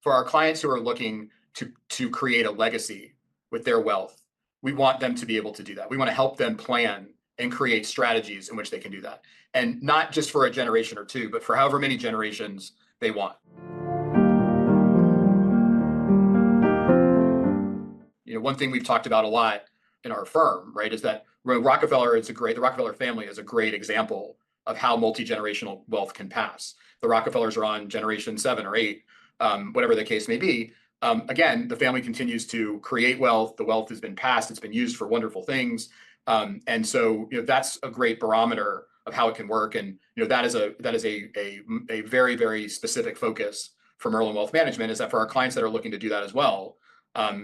for our clients who are looking to create a legacy with their wealth, we want them to be able to do that. We want to help them plan and create strategies in which they can do that. And not just for a generation or two, but for however many generations they want. One thing we've talked about a lot in our firm, right, is that the Rockefeller family is a great example of how multi-generational wealth can pass. The Rockefellers are on generation 7 or 8, whatever the case may be. Again, the family continues to create wealth. The wealth has been passed. It's been used for wonderful things. And so, that's a great barometer of how it can work. And, that is a very, very specific focus for Merlin Wealth Management, is that for our clients that are looking to do that as well,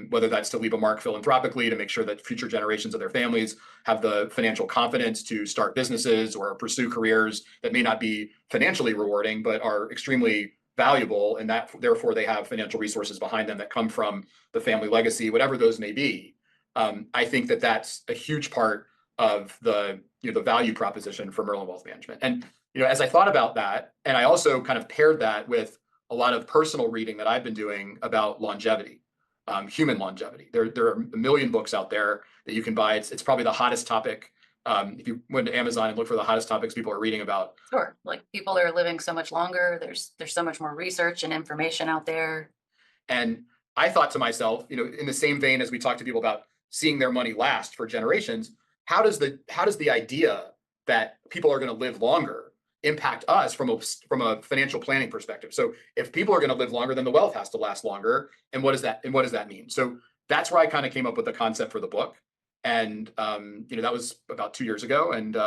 whether that's to leave a mark philanthropically to make sure that future generations of their families have the financial confidence to start businesses or pursue careers that may not be financially rewarding, but are extremely valuable, and that therefore they have financial resources behind them that come from the family legacy, whatever those may be. I think that that's a huge part of the value proposition for Merlin Wealth Management. And as I thought about that, and I also kind of paired that with a lot of personal reading that I've been doing about longevity, human longevity. There are a million books out there that you can buy. It's probably the hottest topic. If you went to Amazon and look for the hottest topics people are reading about. Sure. Like, people are living so much longer. There's so much more research and information out there. And I thought to myself, in the same vein as we talk to people about seeing their money last for generations, how does the idea that people are going to live longer impact us from a financial planning perspective? So if people are going to live longer, then the wealth has to last longer. And what does that mean? So that's where I kind of came up with the concept for the book. And that was about 2 years ago. And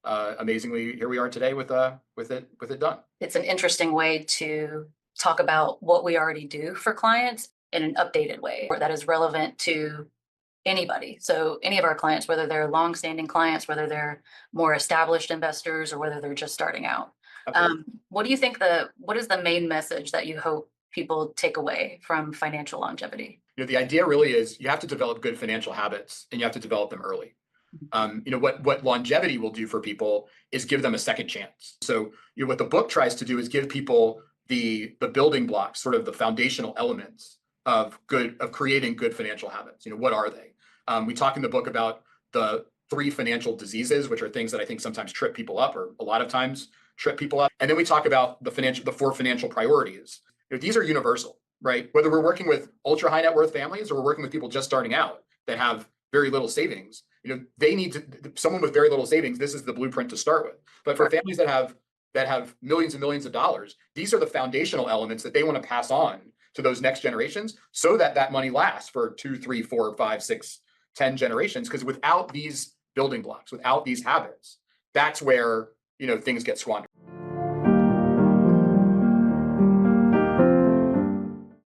amazingly, here we are today with it done. It's an interesting way to talk about what we already do for clients in an updated way that is relevant to anybody. So any of our clients, whether they're longstanding clients, whether they're more established investors, or whether they're just starting out. What do you think what is the main message that you hope people take away from financial longevity? The idea really is you have to develop good financial habits, and you have to develop them early. What longevity will do for people is give them a second chance. So what the book tries to do is give people the building blocks, sort of the foundational elements of creating good financial habits. What are they? We talk in the book about the 3 financial diseases, which are things that I think sometimes trip people up, or a lot of times trip people up. And then we talk about the 4 financial priorities. These are universal, right? Whether we're working with ultra high net worth families or we're working with people just starting out that have very little savings, they need someone with very little savings. This is the blueprint to start with. But for families that have millions and millions of dollars, these are the foundational elements that they want to pass on to those next generations, so that money lasts for 2, 3, 4, 5, 6, 10 generations. Because without these building blocks, without these habits, that's where things get squandered.